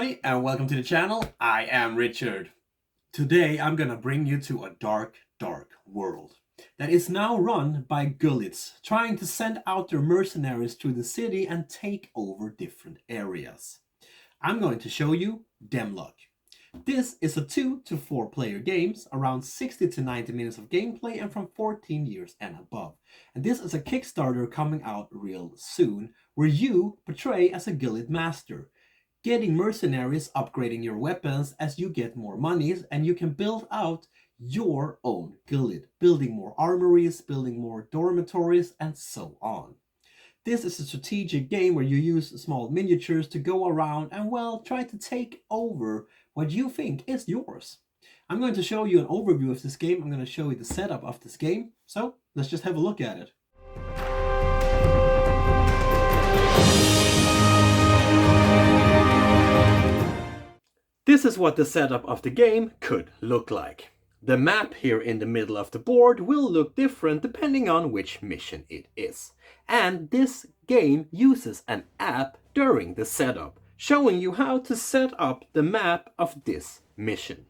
everybody, and welcome to the channel. I am Richard. Today I'm gonna bring you to a dark world that is now run by gullets trying to send out their mercenaries through the city and take over different areas. I'm going to show you Dem Loc. This is a 2 to 4 player games, around 60 to 90 minutes of gameplay and from 14 years and above. And this is a Kickstarter coming out real soon, where you portray as a gullet master, getting mercenaries, upgrading your weapons as you get more monies, and you can build out your own gullet, building more armories, building more dormitories, and so on. This is a strategic game where you use small miniatures to go around and, well, try to take over what you think is yours. I'm going to show you an overview of this game. I'm going to show you the setup of this game. So let's just have a look at it. This is what the setup of the game could look like. The map here in the middle of the board will look different depending on which mission it is. And this game uses an app during the setup, showing you how to set up the map of this mission.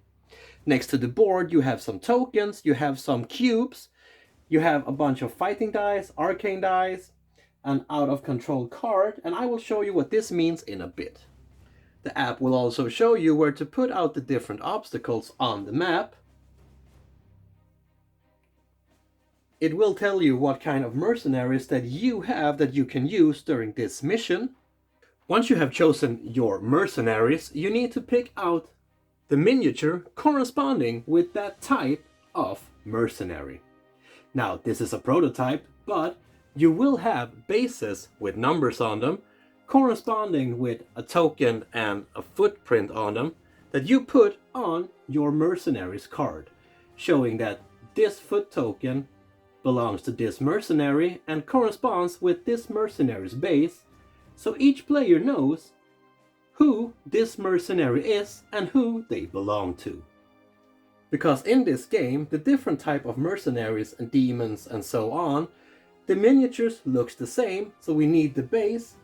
Next to the board you have some tokens, you have some cubes, you have a bunch of fighting dice, arcane dice, an out of control card, and I will show you what this means in a bit. The app will also show you where to put out the different obstacles on the map. It will tell you what kind of mercenaries that you have that you can use during this mission. Once you have chosen your mercenaries, you need to pick out the miniature corresponding with that type of mercenary. Now, this is a prototype, but you will have bases with numbers on them, corresponding with a token and a footprint on them that you put on your mercenary's card, showing that this foot token belongs to this mercenary and corresponds with this mercenary's base, so each player knows who this mercenary is and who they belong to. Because in this game, the different type of mercenaries and demons and so on, the miniatures looks the same, so we need the base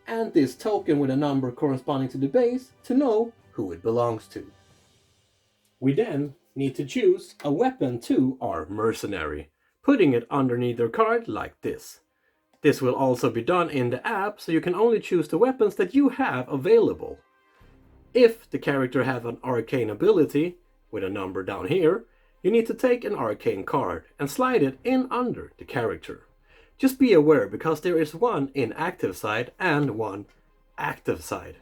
and this token with a number corresponding to the base to know who it belongs to. We then need to choose a weapon to our mercenary, putting it underneath their card like this. This will also be done in the app, so you can only choose the weapons that you have available. If the character have an arcane ability, with a number down here, you need to take an arcane card and slide it in under the character. Just be aware, because there is one inactive side and one active side.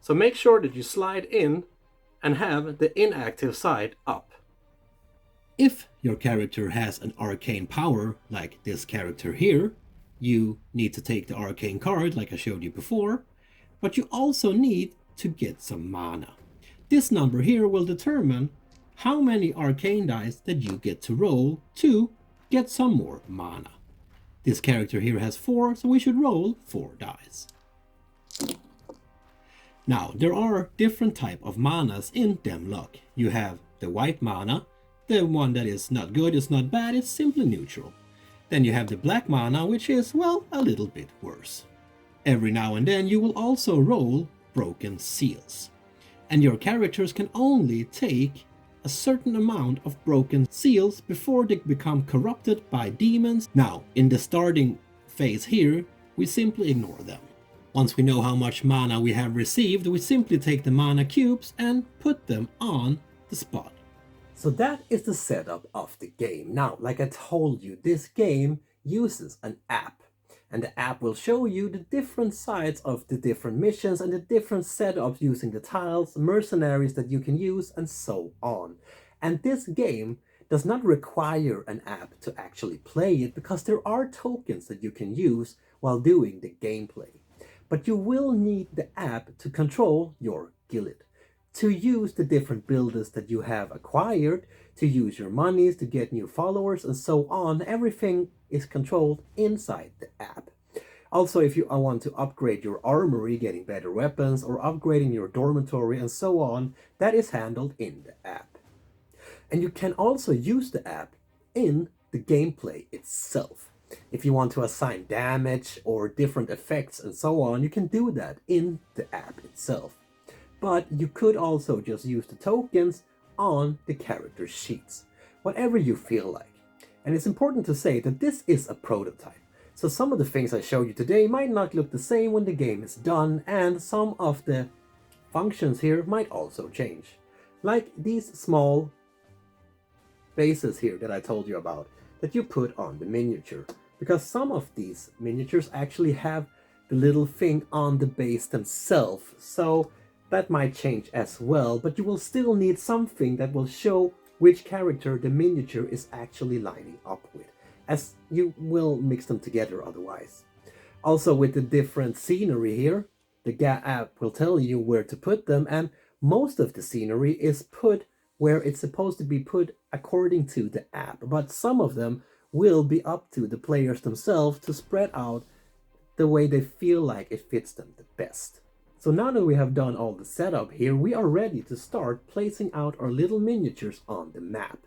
So make sure that you slide in and have the inactive side up. If your character has an arcane power, like this character here, you need to take the arcane card like I showed you before, but you also need to get some mana. This number here will determine how many arcane dice that you get to roll to get some more mana. This character here has 4, so we should roll 4 dice. Now, there are different type of manas in Dem Loc. You have the white mana, the one that is not good, it's not bad, it's simply neutral. Then you have the black mana, which is, well, a little bit worse. Every now and then you will also roll broken seals. And your characters can only take a certain amount of broken seals before they become corrupted by demons. Now, in the starting phase here, we simply ignore them. Once we know how much mana we have received, we simply take the mana cubes and put them on the spot. So that is the setup of the game. Now, like I told you, this game uses an app. And the app will show you the different sides of the different missions and the different setups using the tiles, mercenaries that you can use, and so on. And this game does not require an app to actually play it, because there are tokens that you can use while doing the gameplay. But you will need the app to control your gullet, to use the different builders that you have acquired, to use your monies, to get new followers, and so on. Everything is controlled inside the app. Also, if you want to upgrade your armory, getting better weapons, or upgrading your dormitory and so on, that is handled in the app. And you can also use the app in the gameplay itself. If you want to assign damage or different effects and so on, you can do that in the app itself. but you could also just use the tokens on the character sheets, whatever you feel like. And it's important to say that this is a prototype, so some of the things I showed you today might not look the same when the game is done, and some of the functions here might also change. Like these small bases here that I told you about, that you put on the miniature, because some of these miniatures actually have the little thing on the base themselves, so that might change as well, but you will still need something that will show which character the miniature is actually lining up with, as you will mix them together otherwise. Also, with the different scenery here, the app will tell you where to put them, and most of the scenery is put where it's supposed to be put according to the app, but some of them will be up to the players themselves to spread out the way they feel like it fits them the best. So now that we have done all the setup here, we are ready to start placing out our little miniatures on the map.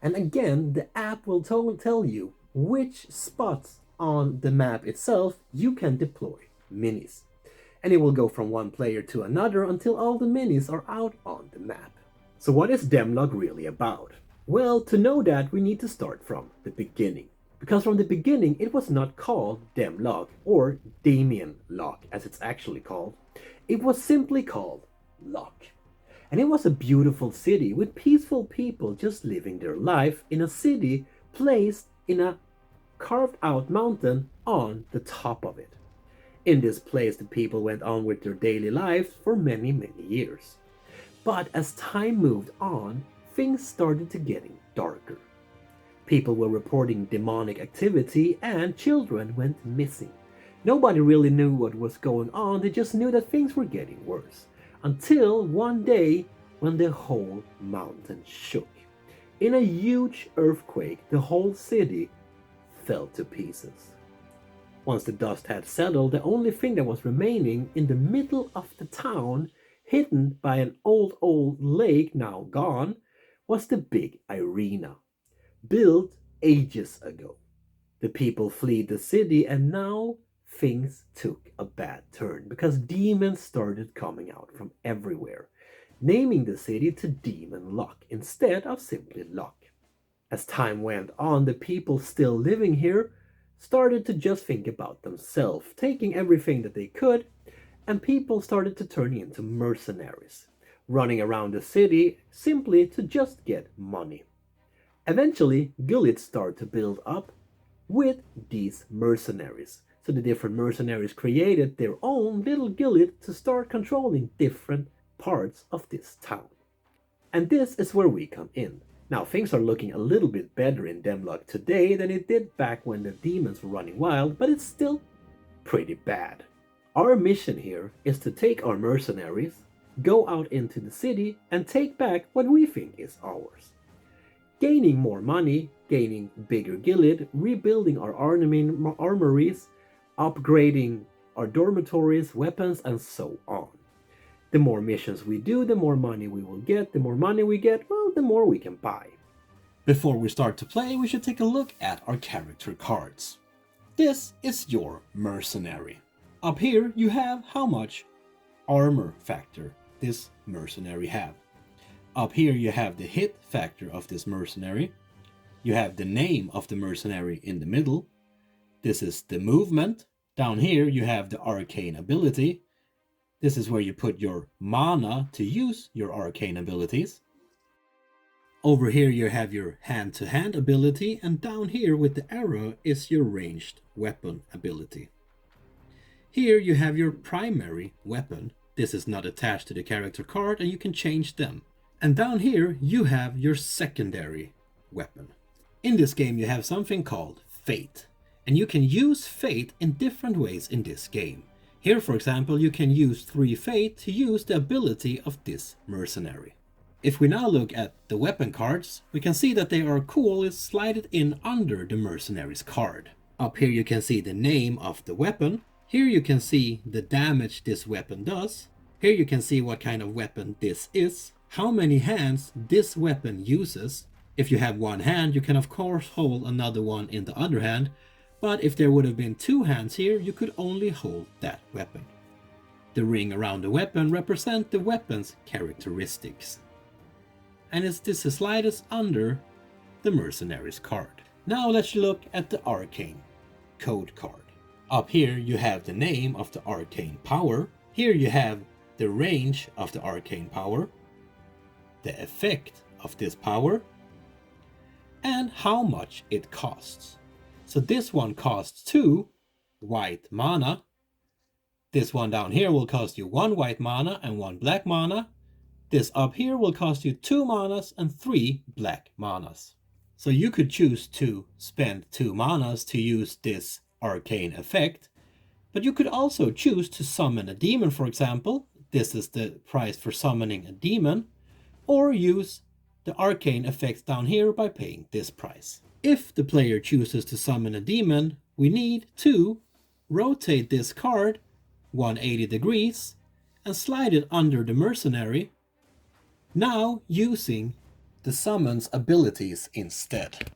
And again, the app will tell you which spots on the map itself you can deploy minis. And it will go from one player to another until all the minis are out on the map. So what is Dem Loc really about? Well, to know that, we need to start from the beginning. Because from the beginning it was not called Dem Loc, or Dem Loc as it's actually called. It was simply called Loc. And it was a beautiful city with peaceful people just living their life in a city placed in a carved out mountain on the top of it. In this place the people went on with their daily lives for many years. But as time moved on, things started to getting darker. People were reporting demonic activity and children went missing. Nobody really knew what was going on, they just knew that things were getting worse. Until one day when the whole mountain shook. In a huge earthquake, the whole city fell to pieces. Once the dust had settled, the only thing that was remaining in the middle of the town, hidden by an old lake now gone, was the big arena, built ages ago. The people fled the city, and now things took a bad turn because demons started coming out from everywhere, naming the city to Dem Loc instead of simply Loc. As time went on, the people still living here started to just think about themselves, taking everything that they could, and people started to turn into mercenaries, running around the city simply to just get money. Eventually, guilds started to build up with these mercenaries. So the different mercenaries created their own little guild to start controlling different parts of this town. And this is where we come in. Now things are looking a little bit better in Dem Loc today than it did back when the demons were running wild, but it's still pretty bad. Our mission here is to take our mercenaries, go out into the city and take back what we think is ours. Gaining more money, gaining bigger guild, rebuilding our armories, upgrading our dormitories, weapons, and so on. The more missions we do, the more money we will get. The more money we get, well, the more we can buy. Before we start to play, we should take a look at our character cards. This is your mercenary. Up here you have how much armor factor this mercenary have. Up here you have the hit factor of this mercenary. You have the name of the mercenary in the middle. This is the movement. Down here you have the arcane ability. This is where you put your mana to use your arcane abilities. Over here you have your hand-to-hand ability, and down here with the arrow is your ranged weapon ability. Here you have your primary weapon. This is not attached to the character card and you can change them. And down here you have your secondary weapon. In this game you have something called Fate, and you can use Fate in different ways in this game. Here, for example, you can use 3 Fate to use the ability of this mercenary. If we now look at the weapon cards, we can see that they are cool. It's slided in under the mercenary's card. Up here you can see the name of the weapon. Here you can see the damage this weapon does. Here you can see what kind of weapon this is, how many hands this weapon uses. If you have one hand, you can of course hold another one in the other hand, but if there would have been 2 hands here, you could only hold that weapon. The ring around the weapon represents the weapon's characteristics. And this is slightest under the Mercenaries card. Now let's look at the Arcane code card. Up here you have the name of the arcane power. Here you have the range of the arcane power, the effect of this power, and how much it costs. So this one costs 2 white mana. This one down here will cost you 1 white mana and 1 black mana. This up here will cost you 2 manas and 3 black manas. So you could choose to spend 2 manas to use this arcane effect, but you could also choose to summon a demon, for example. This is the price for summoning a demon, or use the arcane effects down here by paying this price. If the player chooses to summon a demon, we need to rotate this card 180 degrees and slide it under the mercenary, now using the summon's abilities instead.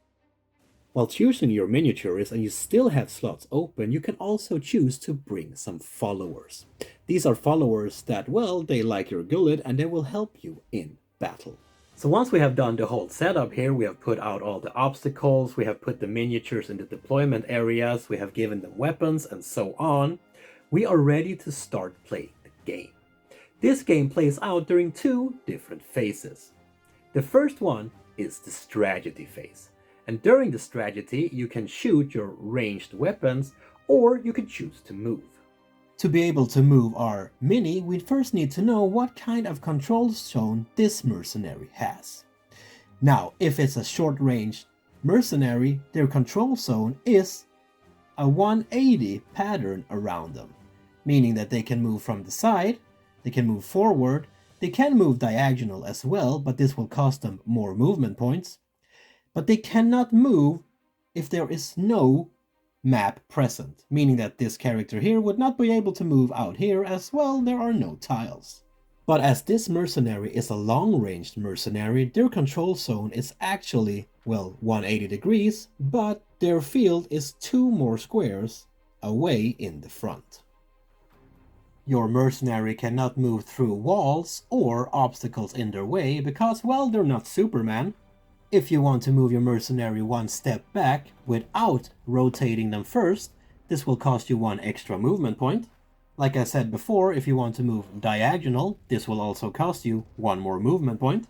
While choosing your miniatures and you still have slots open, you can also choose to bring some followers. These are followers that, well, they like your gullet and they will help you in battle. So once we have done the whole setup here, we have put out all the obstacles, we have put the miniatures in the deployment areas, we have given them weapons and so on, we are ready to start playing the game. This game plays out during 2 different phases. The first one is the strategy phase. And during the strategy, you can shoot your ranged weapons, or you can choose to move. To be able to move our mini, we first need to know what kind of control zone this mercenary has. Now, if it's a short-range mercenary, their control zone is a 180 pattern around them, meaning that they can move from the side, they can move forward, they can move diagonal as well, but this will cost them more movement points. But they cannot move if there is no map present, meaning that this character here would not be able to move out here as well, there are no tiles. But as this mercenary is a long-ranged mercenary, their control zone is actually, well, 180 degrees, but their field is 2 more squares away in the front. Your mercenary cannot move through walls or obstacles in their way because, well, they're not Superman. If you want to move your mercenary 1 step back without rotating them first, this will cost you 1 extra movement point. Like I said before, if you want to move diagonal, this will also cost you 1 more movement point.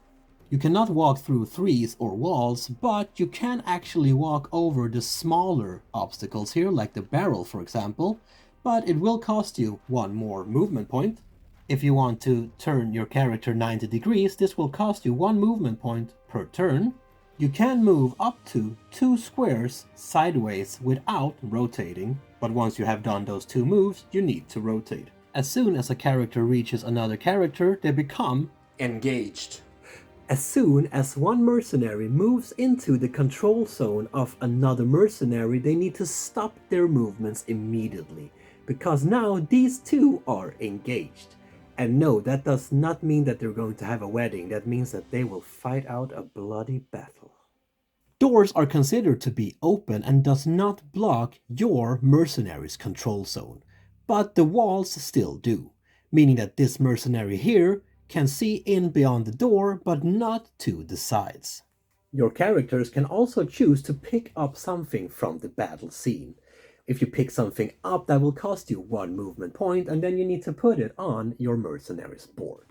You cannot walk through trees or walls, but you can actually walk over the smaller obstacles here, like the barrel for example, but it will cost you 1 more movement point. If you want to turn your character 90 degrees, this will cost you 1 movement point per turn. You can move up to 2 squares sideways without rotating, but once you have done those 2 moves, you need to rotate. As soon as a character reaches another character, they become engaged. As soon as one mercenary moves into the control zone of another mercenary, they need to stop their movements immediately, because now these 2 are engaged. And no, that does not mean that they're going to have a wedding. That means that they will fight out a bloody battle. Doors are considered to be open and does not block your mercenary's control zone. But the walls still do, meaning that this mercenary here can see in beyond the door, but not to the sides. Your characters can also choose to pick up something from the battle scene. If you pick something up, that will cost you 1 movement point, and then you need to put it on your mercenary's board.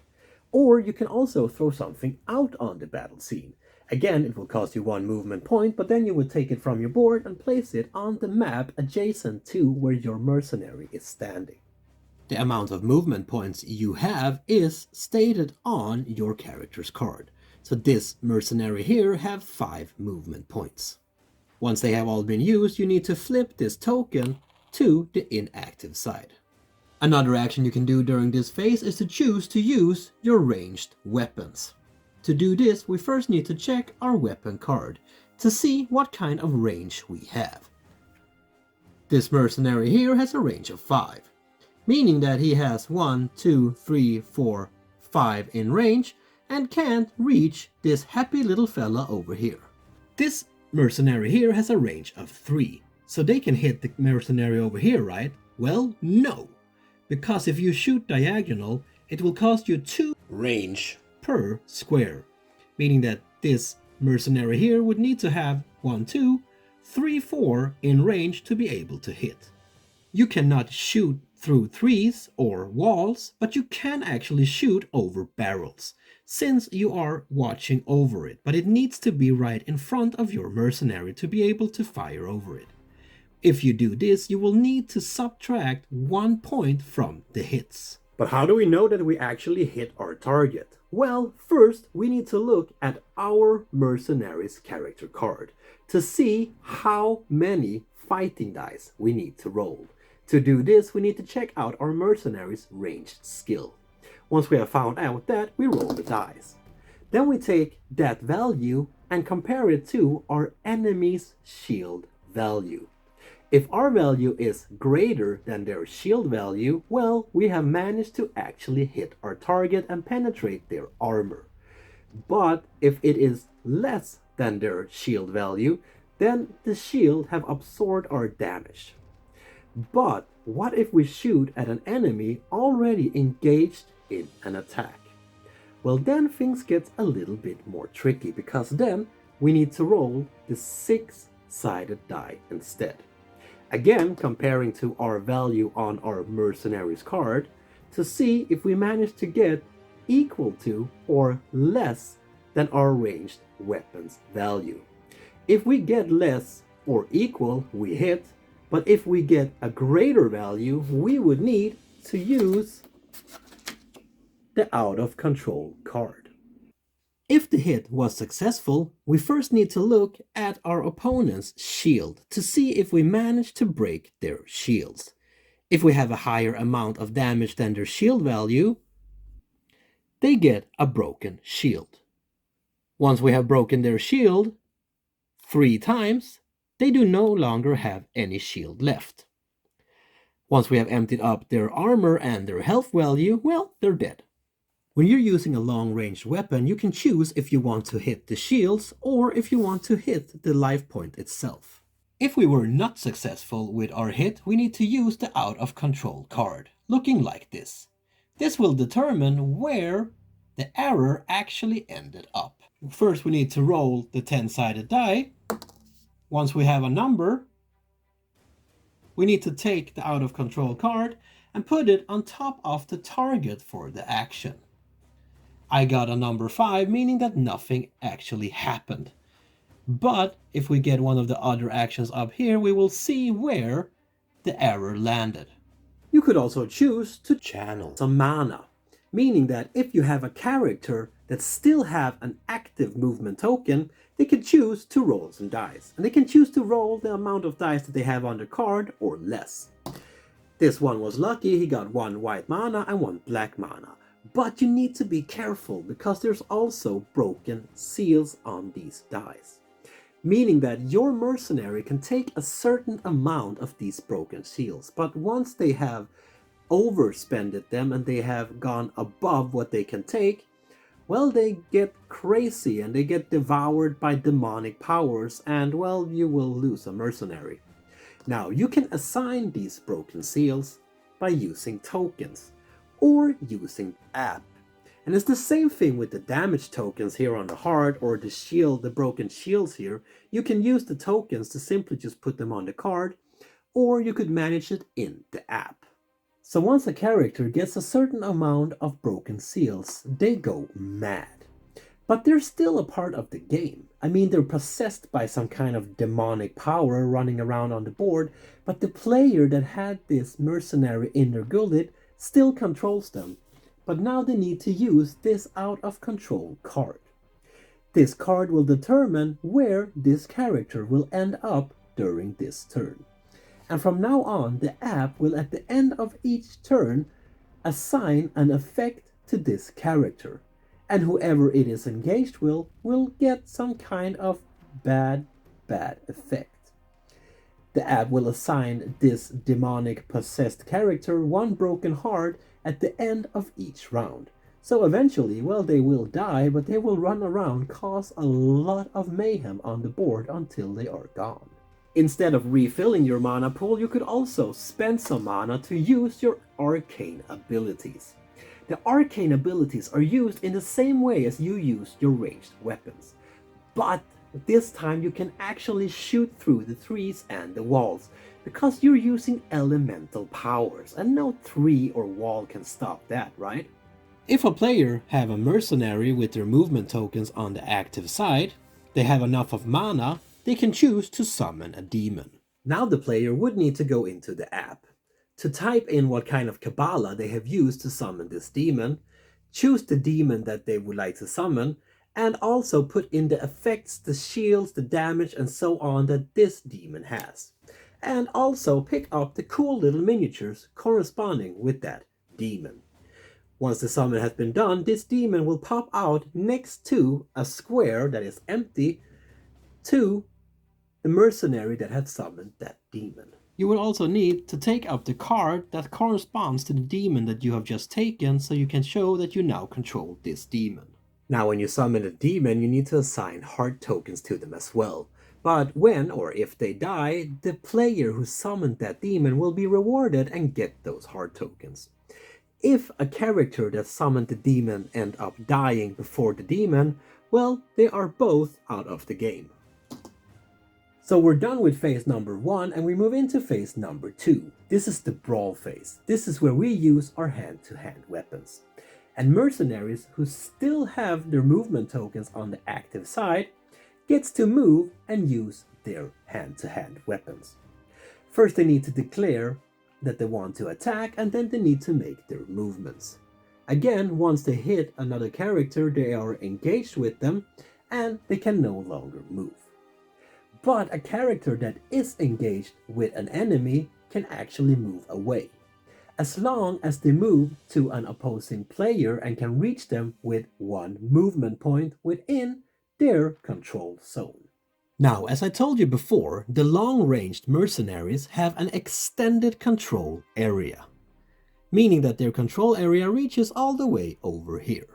Or you can also throw something out on the battle scene. Again, it will cost you 1 movement point, but then you would take it from your board and place it on the map adjacent to where your mercenary is standing. The amount of movement points you have is stated on your character's card. So this mercenary here have 5 movement points. Once they have all been used, you need to flip this token to the inactive side. Another action you can do during this phase is to choose to use your ranged weapons. To do this, we first need to check our weapon card to see what kind of range we have. This mercenary here has a range of 5, meaning that he has 1, 2, 3, 4, 5 in range and can't reach this happy little fella over here. This mercenary here has a range of 3, so they can hit the mercenary over here, right? Well, no, because if you shoot diagonal, it will cost you 2 range per square, meaning that this mercenary here would need to have 1, 2, 3, 4 in range to be able to hit. You cannot shoot through trees or walls, but you can actually shoot over barrels, since you are watching over it, but it needs to be right in front of your mercenary to be able to fire over it. If you do this, you will need to subtract 1 point from the hits. But how do we know that we actually hit our target? Well, first we need to look at our mercenary's character card to see how many fighting dice we need to roll. To do this, we need to check out our mercenary's ranged skill. Once we have found out that, we roll the dice. Then we take that value and compare it to our enemy's shield value. If our value is greater than their shield value, well, we have managed to actually hit our target and penetrate their armor. But if it is less than their shield value, then the shield have absorbed our damage. But what if we shoot at an enemy already engaged in an attack? Well, then things get a little bit more tricky, because then we need to roll the 6-sided die instead. Again, comparing to our value on our mercenary's card to see if we manage to get equal to or less than our ranged weapon's value. If we get less or equal, we hit. But if we get a greater value, we would need to use the out of control card. If the hit was successful, we first need to look at our opponent's shield to see if we manage to break their shields. If we have a higher amount of damage than their shield value, they get a broken shield. Once we have broken their shield 3 times, they do no longer have any shield left. Once we have emptied up their armor and their health value, well, they're dead. When you're using a long-range weapon, you can choose if you want to hit the shields or if you want to hit the life point itself. If we were not successful with our hit, we need to use the out of control card, looking like this. This will determine where the error actually ended up. First, we need to roll the 10-sided die. Once we have a number, we need to take the out of control card and put it on top of the target for the action. I got a number 5, meaning that nothing actually happened. But if we get one of the other actions up here, we will see where the error landed. You could also choose to channel some mana, meaning that if you have a character that still have an active movement token, they can choose to roll some dice. And they can choose to roll the amount of dice that they have on the card or less. This one was lucky, he got 1 white mana and 1 black mana. But you need to be careful, because there's also broken seals on these dice. Meaning that your mercenary can take a certain amount of these broken seals, but once they have overspended them and they have gone above what they can take, well, they get crazy and they get devoured by demonic powers, and well, you will lose a mercenary. Now, you can assign these broken seals by using tokens or using app. And it's the same thing with the damage tokens here on the heart or the shield, the broken shields here. You can use the tokens to simply just put them on the card, or you could manage it in the app. So once a character gets a certain amount of broken seals, they go mad. But they're still a part of the game. I mean, they're possessed by some kind of demonic power running around on the board, but the player that had this mercenary in their gullet still controls them. But now they need to use this out of control card. This card will determine where this character will end up during this turn. And from now on, the app will at the end of each turn assign an effect to this character. And whoever it is engaged with will get some kind of bad effect. The app will assign this demonic possessed character 1 broken heart at the end of each round. So eventually, well, they will die, but they will run around, cause a lot of mayhem on the board until they are gone. Instead of refilling your mana pool, you could also spend some mana to use your arcane abilities. The arcane abilities are used in the same way as you use your ranged weapons, but this time you can actually shoot through the trees and the walls, because you're using elemental powers, and no tree or wall can stop that, right? If a player have a mercenary with their movement tokens on the active side, they have enough of mana, they can choose to summon a demon. Now the player would need to go into the app to type in what kind of Kabbalah they have used to summon this demon, choose the demon that they would like to summon, and also put in the effects, the shields, the damage, and so on that this demon has. And also pick up the cool little miniatures corresponding with that demon. Once the summon has been done, this demon will pop out next to a square that is empty to the mercenary that had summoned that demon. You will also need to take up the card that corresponds to the demon that you have just taken, so you can show that you now control this demon. Now when you summon a demon, you need to assign heart tokens to them as well. But when or if they die, the player who summoned that demon will be rewarded and get those heart tokens. If a character that summoned the demon end up dying before the demon, well, they are both out of the game. So we're done with phase number 1 and we move into phase number 2. This is the Brawl Phase. This is where we use our hand-to-hand weapons. And mercenaries who still have their movement tokens on the active side gets to move and use their hand-to-hand weapons. First they need to declare that they want to attack, and then they need to make their movements. Again, once they hit another character, they are engaged with them and they can no longer move. But a character that is engaged with an enemy can actually move away, as long as they move to an opposing player and can reach them with one movement point within their control zone. Now, as I told you before, the long-ranged mercenaries have an extended control area, meaning that their control area reaches all the way over here.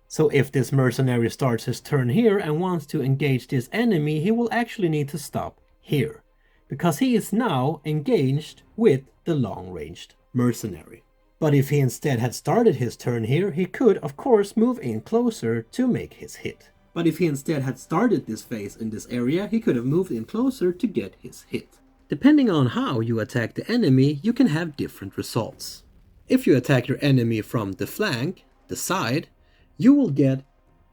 So if this mercenary starts his turn here and wants to engage this enemy, he will actually need to stop here, because he is now engaged with the long-ranged mercenary. But if he instead had started his turn here, he could of course move in closer to make his hit. But if he instead had started this phase in this area, he could have moved in closer to get his hit. Depending on how you attack the enemy, you can have different results. If you attack your enemy from the flank, the side, you will get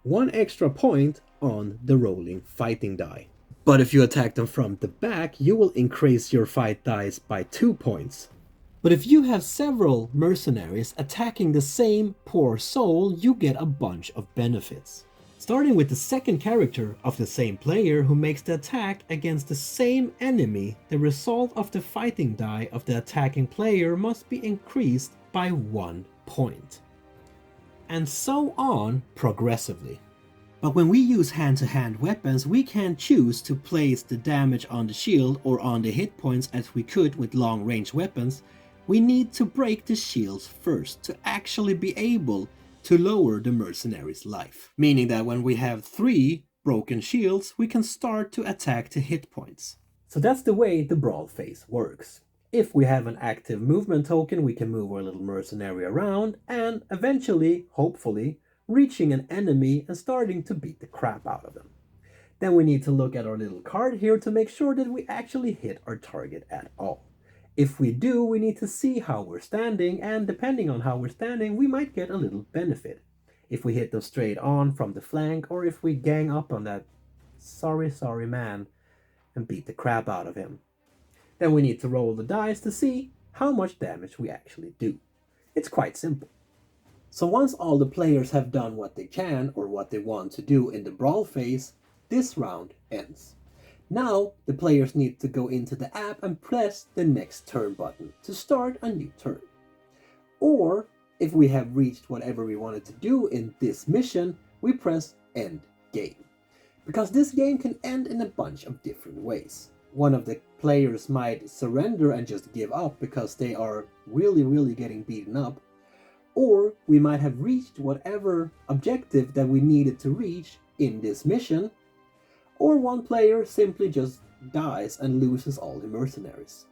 1 extra point on the rolling fighting die. But if you attack them from the back, you will increase your fight dice by 2 points. But if you have several mercenaries attacking the same poor soul, you get a bunch of benefits. Starting with the second character of the same player who makes the attack against the same enemy, the result of the fighting die of the attacking player must be increased by 1 point. And so on progressively. But when we use hand-to-hand weapons, we can choose to place the damage on the shield or on the hit points as we could with long-range weapons. We need to break the shields first to actually be able to lower the mercenary's life. Meaning that when we have 3 broken shields, we can start to attack the hit points. So that's the way the Brawl Phase works. If we have an active movement token, we can move our little mercenary around and eventually, hopefully, reaching an enemy and starting to beat the crap out of them. Then we need to look at our little card here to make sure that we actually hit our target at all. If we do, we need to see how we're standing, and depending on how we're standing, we might get a little benefit. If we hit them straight on from the flank, or if we gang up on that sorry man and beat the crap out of him. Then we need to roll the dice to see how much damage we actually do. It's quite simple. So once all the players have done what they can or what they want to do in the Brawl Phase, this round ends. Now the players need to go into the app and press the next turn button to start a new turn. Or if we have reached whatever we wanted to do in this mission, we press End Game. Because this game can end in a bunch of different ways. One of the players might surrender and just give up because they are really getting beaten up. Or we might have reached whatever objective that we needed to reach in this mission. Or one player simply just dies and loses all the mercenaries.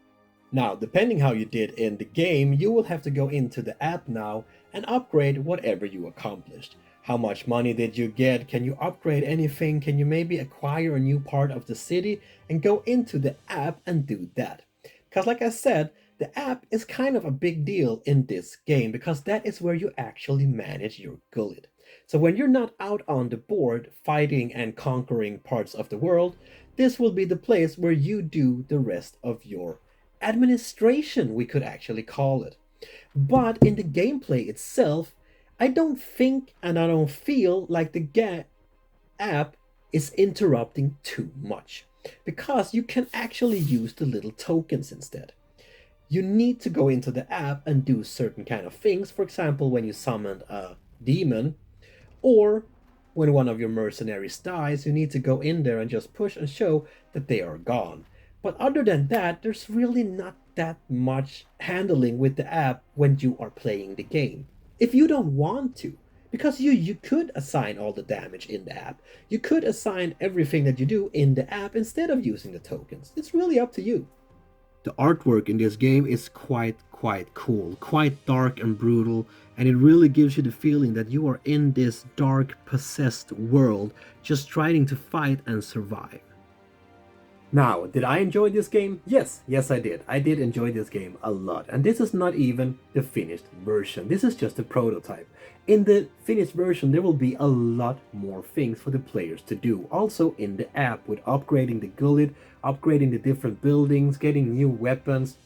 Now, depending how you did in the game, you will have to go into the app now and upgrade whatever you accomplished. How much money did you get? Can you upgrade anything? Can you maybe acquire a new part of the city? And go into the app and do that. Because like I said, the app is kind of a big deal in this game because that is where you actually manage your gullet. So when you're not out on the board fighting and conquering parts of the world, this will be the place where you do the rest of your administration, we could actually call it. But in the gameplay itself, I don't think and I don't feel like the app is interrupting too much, because you can actually use the little tokens instead. You need to go into the app and do certain kind of things. For example, when you summon a demon, or when one of your mercenaries dies, you need to go in there and just push and show that they are gone. But other than that, there's really not that much handling with the app when you are playing the game. If you don't want to, because you could assign all the damage in the app. You could assign everything that you do in the app instead of using the tokens. It's really up to you. The artwork in this game is quite cool, quite dark and brutal, and it really gives you the feeling that you are in this dark, possessed world, just trying to fight and survive. Now, did I enjoy this game? Yes, I did. I did enjoy this game a lot. And this is not even the finished version. This is just a prototype. In the finished version, there will be a lot more things for the players to do. Also in the app, with upgrading the gullet, upgrading the different buildings, getting new weapons,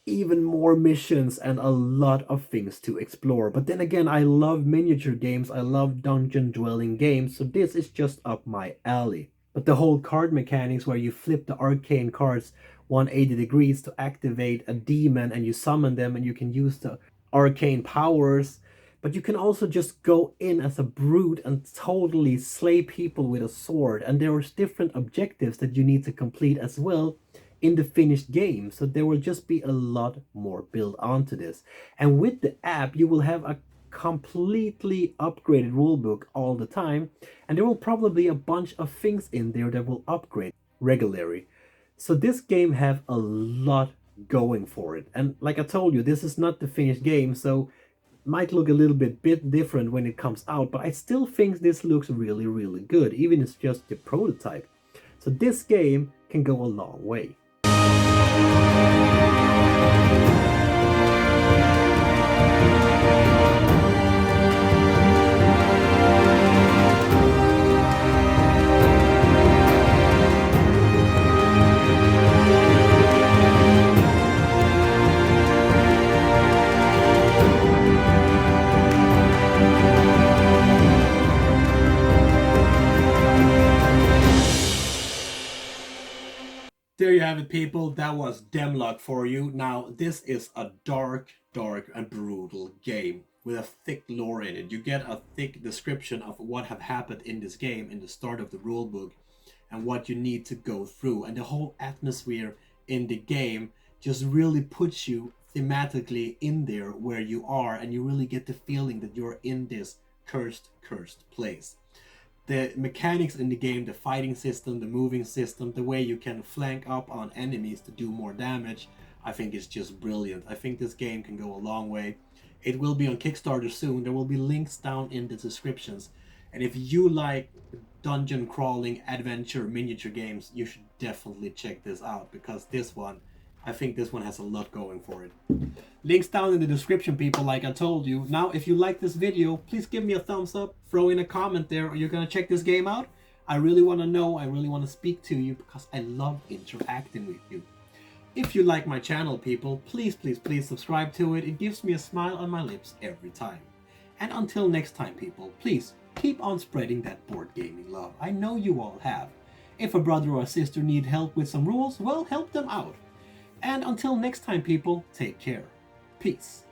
even more missions, and a lot of things to explore. But then again, I love miniature games, I love dungeon dwelling games, so this is just up my alley. But the whole card mechanics where you flip the arcane cards 180 degrees to activate a demon and you summon them and you can use the arcane powers, but you can also just go in as a brute and totally slay people with a sword, and there are different objectives that you need to complete as well in the finished game, so there will just be a lot more built onto this. And with the app you will have a completely upgraded rulebook all the time, and there will probably be a bunch of things in there that will upgrade regularly. So this game have a lot going for it, and like I told you, this is not the finished game, so it might look a little bit different when it comes out, but I still think this looks really good, even if it's just the prototype. So this game can go a long way. There you have it, people. That was Dem Loc for you. Now, this is a dark and brutal game with a thick lore in it. You get a thick description of what have happened in this game in the start of the rulebook and what you need to go through. And the whole atmosphere in the game just really puts you thematically in there where you are, and you really get the feeling that you're in this cursed place. The mechanics in the game, the fighting system, the moving system, the way you can flank up on enemies to do more damage, I think is just brilliant. I think this game can go a long way. It will be on Kickstarter soon. There will be links down in the descriptions. And if you like dungeon crawling, adventure, miniature games, you should definitely check this out, because I think this one has a lot going for it. Links down in the description, people, like I told you. Now, if you like this video, please give me a thumbs up, throw in a comment there. Are you going to check this game out? I really want to know, I really want to speak to you, because I love interacting with you. If you like my channel, people, please subscribe to it. It gives me a smile on my lips every time. And until next time, people, please keep on spreading that board gaming love. I know you all have. If a brother or a sister need help with some rules, well, help them out. And until next time, people, take care. Peace.